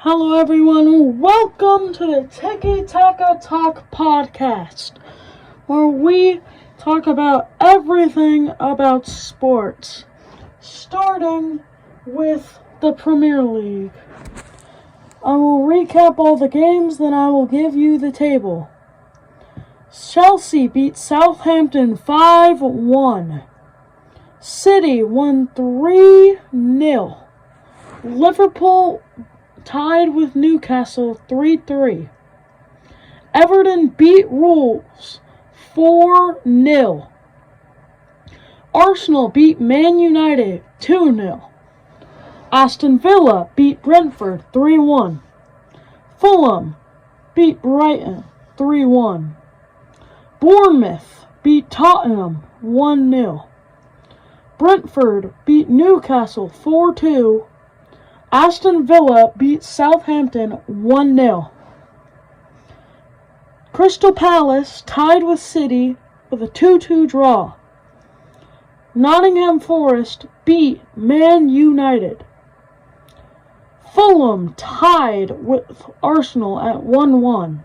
Hello everyone, welcome to the Tiki Taka Talk podcast, where we talk about everything about sports, starting with the Premier League. I will recap all the games, then I will give you the table. Chelsea beat Southampton 5-1. City won 3-0. Liverpool tied with Newcastle 3-3. Everton beat Wolves 4-0. Arsenal beat Man United 2-0. Aston Villa beat Brentford 3-1. Fulham beat Brighton 3-1. Bournemouth beat Tottenham 1-0. Brentford beat Newcastle 4-2. Aston Villa beat Southampton 1-0. Crystal Palace tied with City with a 2-2 draw. Nottingham Forest beat Man United. Fulham tied with Arsenal at 1-1.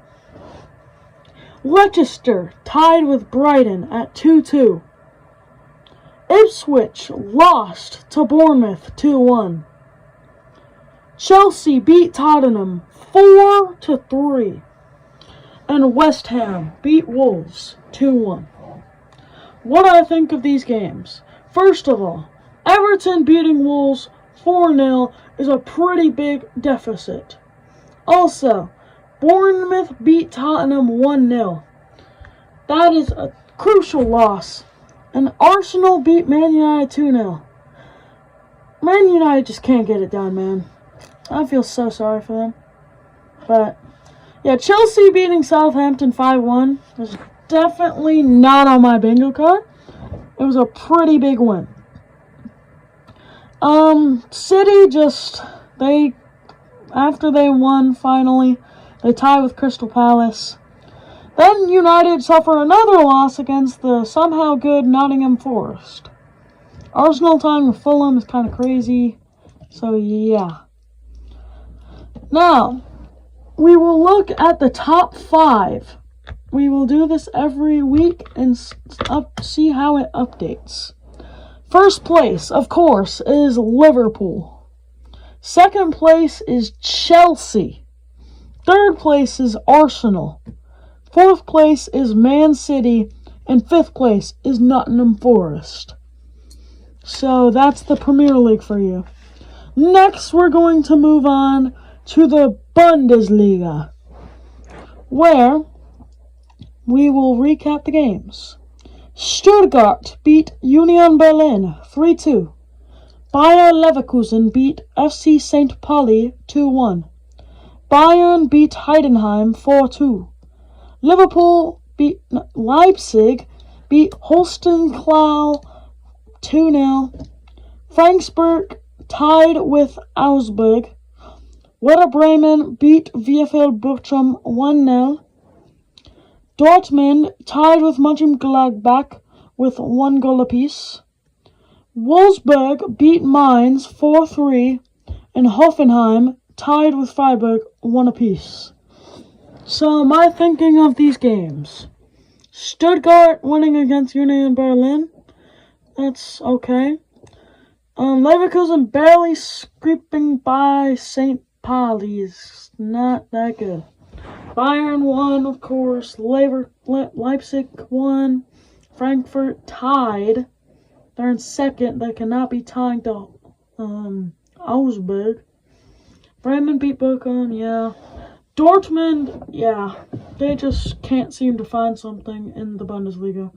Leicester tied with Brighton at 2-2. Ipswich lost to Bournemouth 2-1. Chelsea beat Tottenham 4-3. And West Ham beat Wolves 2-1. What do I think of these games? First of all, Everton beating Wolves 4-0 is a pretty big deficit. Also, Bournemouth beat Tottenham 1-0. That is a crucial loss. And Arsenal beat Man United 2-0. Man United just can't get it done, man. I feel so sorry for them. But, yeah, Chelsea beating Southampton 5-1 was definitely not on my bingo card. It was a pretty big win. City after they won finally, they tie with Crystal Palace. Then United suffer another loss against the somehow good Nottingham Forest. Arsenal tying with Fulham is kind of crazy. So, yeah. Now, we will look at the top 5. We will do this every week and see how it updates. First place, of course, is Liverpool. Second place is Chelsea. Third place is Arsenal. Fourth place is Man City. And fifth place is Nottingham Forest. So that's the Premier League for you. Next, we're going to move on to the Bundesliga, where we will recap the games. Stuttgart beat Union Berlin 3-2. Bayer Leverkusen beat FC St. Pauli 2-1. Bayern beat Heidenheim 4-2. Leipzig beat Holstein Kiel 2-0. Frankfurt tied with Augsburg. Werder Bremen beat VfL Bochum 1-0. Dortmund tied with Mönchengladbach with 1 goal apiece. Wolfsburg beat Mainz 4-3. And Hoffenheim tied with Freiburg 1 apiece. So, my thinking of these games. Stuttgart winning against Union Berlin. That's okay. Leverkusen barely scraping by St. Pauli's. Not that good. Bayern won, of course. Leipzig won. Frankfurt tied. They're in second. They cannot be tying to Augsburg. Bremen beat Bochum, yeah. Dortmund, yeah. They just can't seem to find something in the Bundesliga.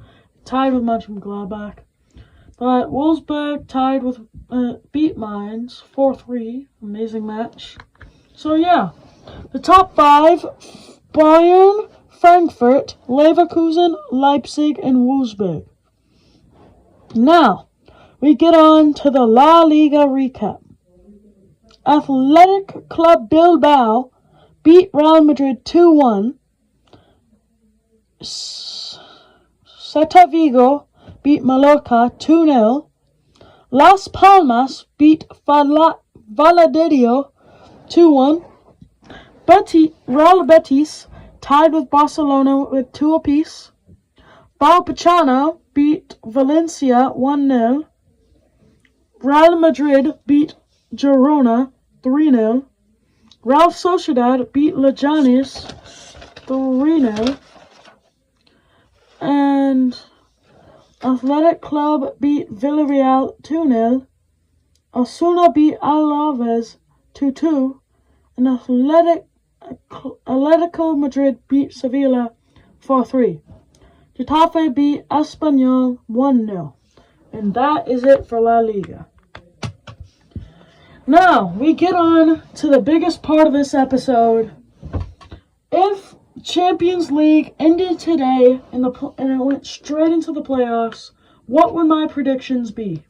Tied with Mönchengladbach. But Wolfsburg tied with beat Mainz 4-3. Amazing match. So yeah, the top 5: Bayern, Frankfurt, Leverkusen, Leipzig, and Wolfsburg. Now, we get on to the La Liga recap. Athletic Club Bilbao beat Real Madrid 2-1. Celta Vigo beat Mallorca 2-0. Las Palmas beat Valladolid 2-1. Real Betis tied with Barcelona with 2 apiece. Vallecano beat Valencia 1-0. Real Madrid beat Girona 3-0. Real Sociedad beat Leganés 3-0. And Athletic Club beat Villarreal 2-0. Osasuna beat Alaves 2-2. And Atletico Madrid beat Sevilla 4-3. Getafe beat Espanyol 1-0. And that is it for La Liga. Now, we get on to the biggest part of this episode. If Champions League ended today and it went straight into the playoffs, what would my predictions be?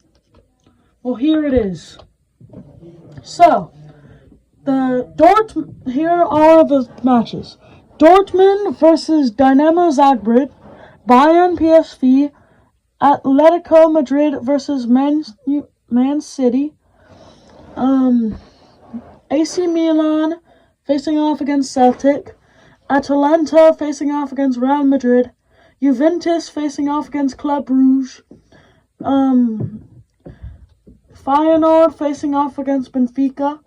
Well, here it is. So, here are the matches. Dortmund versus Dynamo Zagreb, Bayern PSV, Atletico Madrid versus Man City, AC Milan facing off against Celtic, Atalanta facing off against Real Madrid, Juventus facing off against Club Brugge, Feyenoord facing off against Benfica,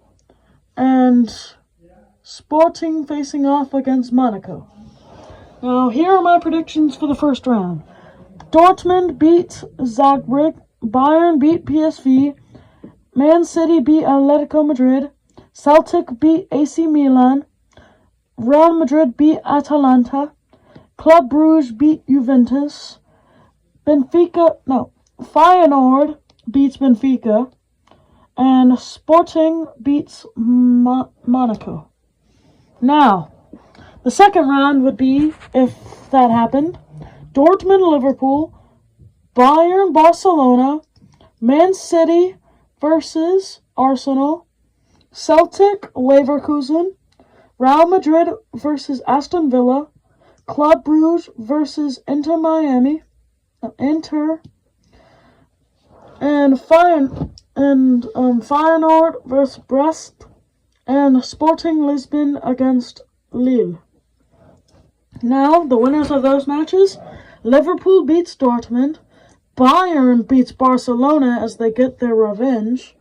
and Sporting facing off against Monaco. Now, here are my predictions for the first round. Dortmund beat Zagreb, Bayern beat PSV, Man City beat Atletico Madrid, Celtic beat AC Milan, Real Madrid beat Atalanta, Club Brugge beat Juventus, Feyenoord beats Benfica, and Sporting beats Monaco. Now, the second round would be, if that happened, Dortmund Liverpool, Bayern Barcelona, Man City versus Arsenal, Celtic Leverkusen, Real Madrid versus Aston Villa, Club Brugge versus Inter Miami, and Feyenoord versus Brest, and Sporting Lisbon against Lille. Now, the winners of those matches: Liverpool beats Dortmund, Bayern beats Barcelona as they get their revenge,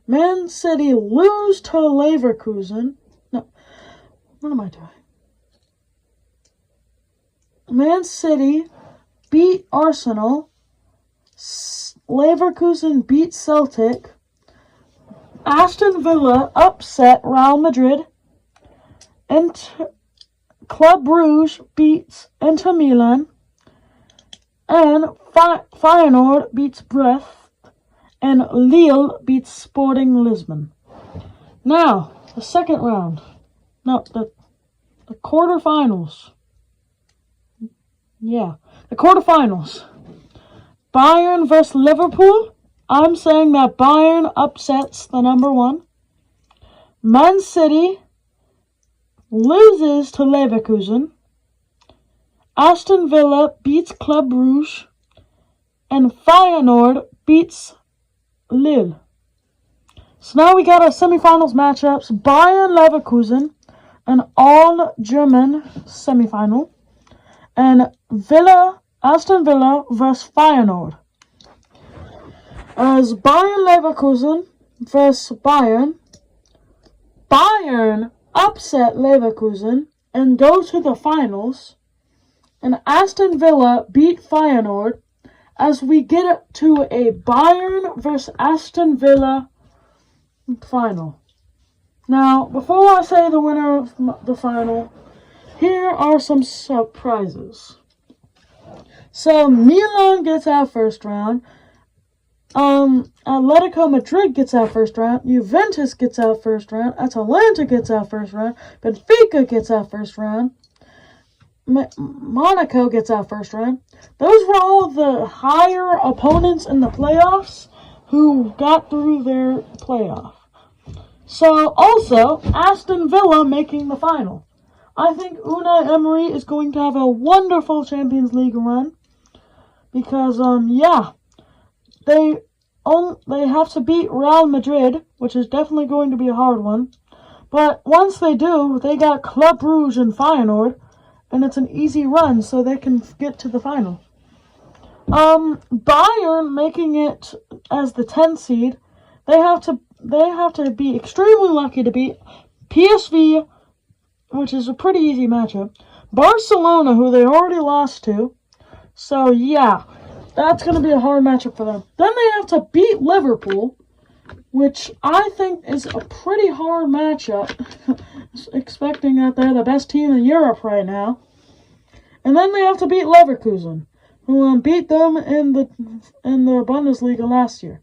Man City lose to Leverkusen. No, what am I doing? Man City beat Arsenal, Leverkusen beat Celtic, Aston Villa upset Real Madrid, Club Brugge beats Inter Milan, and Feyenoord beats Brest, and Lille beats Sporting Lisbon. Now, the second round. No, the quarterfinals. Yeah, the quarterfinals. Bayern versus Liverpool. I'm saying that Bayern upsets the number 1. Man City loses to Leverkusen. Aston Villa beats Club Brugge. And Feyenoord beats Lille. So now we got our semifinals matchups. Bayern Leverkusen, an all-German semifinal. And Aston Villa versus Feyenoord. As Bayern Leverkusen versus Bayern. Bayern upset Leverkusen and go to the finals. And Aston Villa beat Feyenoord as we get to a Bayern versus Aston Villa final. Now, before I say the winner of the final, here are some surprises. So, Milan gets out first round. Atletico Madrid gets out first round. Juventus gets out first round. Atalanta gets out first round. Benfica gets out first round. Monaco gets out first round. Those were all the higher opponents in the playoffs who got through their playoff. So, also, Aston Villa making the final. I think Unai Emery is going to have a wonderful Champions League run. Because, they have to beat Real Madrid, which is definitely going to be a hard one. But once they do, they got Club Brugge and Feyenoord, and it's an easy run, so they can get to the final. Bayern making it as the 10th seed. They have to be extremely lucky to beat PSV, which is a pretty easy matchup. Barcelona, who they already lost to. So yeah, that's going to be a hard matchup for them. Then they have to beat Liverpool, which I think is a pretty hard matchup, expecting that they're the best team in Europe right now. And then they have to beat Leverkusen, who beat them in the Bundesliga last year.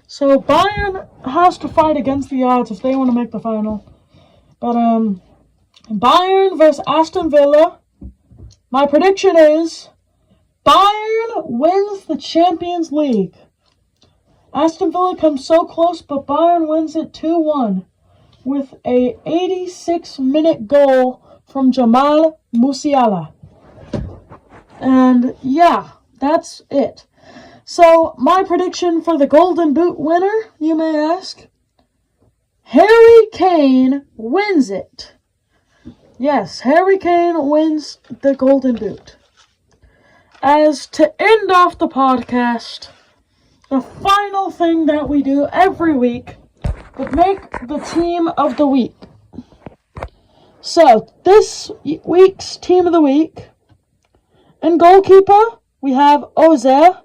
So Bayern has to fight against the odds if they want to make the final. But Bayern versus Aston Villa. My prediction is Bayern wins the Champions League. Aston Villa comes so close, but Bayern wins it 2-1 with a 86-minute goal from Jamal Musiala. And yeah, that's it. So, my prediction for the Golden Boot winner, you may ask? Harry Kane wins it. Yes, Harry Kane wins the Golden Boot. As to end off the podcast, the final thing that we do every week would make the team of the week. So, this week's team of the week, in goalkeeper, we have Ozer.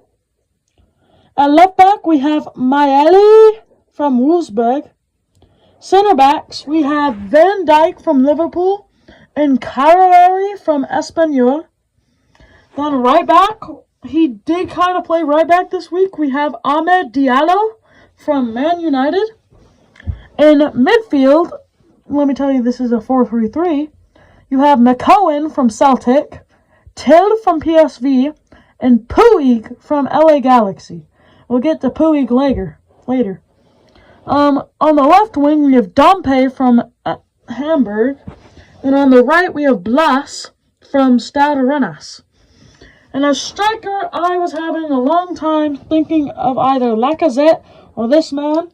At left back, we have Maeli from Wolfsburg. Center backs, we have Van Dijk from Liverpool and Carragher from Espanyol. Then right back, he did kind of play right back this week. We have Ahmed Diallo from Man United. In midfield, let me tell you, this is a 4-3-3. You have McCowan from Celtic, Till from PSV, and Puig from LA Galaxy. We'll get to Puig later. On the left wing, we have Dompe from Hamburg. And on the right, we have Blas from Stade Rennes. And as striker, I was having a long time thinking of either Lacazette or this man.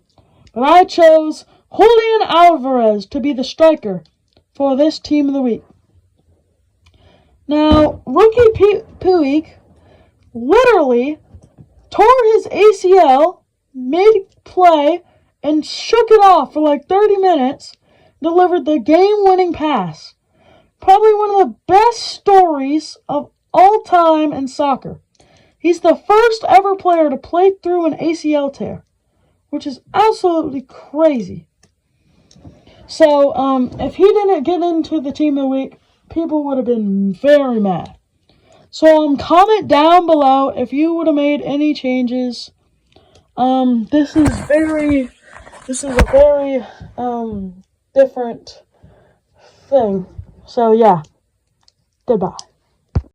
But I chose Julian Alvarez to be the striker for this team of the week. Now, rookie Puig literally tore his ACL mid-play and shook it off for like 30 minutes, delivered the game-winning pass. Probably one of the best stories of all time in soccer. He's the first ever player to play through an ACL tear, which is absolutely crazy. So, if he didn't get into the team of the week, people would have been very mad. So, comment down below if you would have made any changes. This is a very different thing. So, yeah. Goodbye.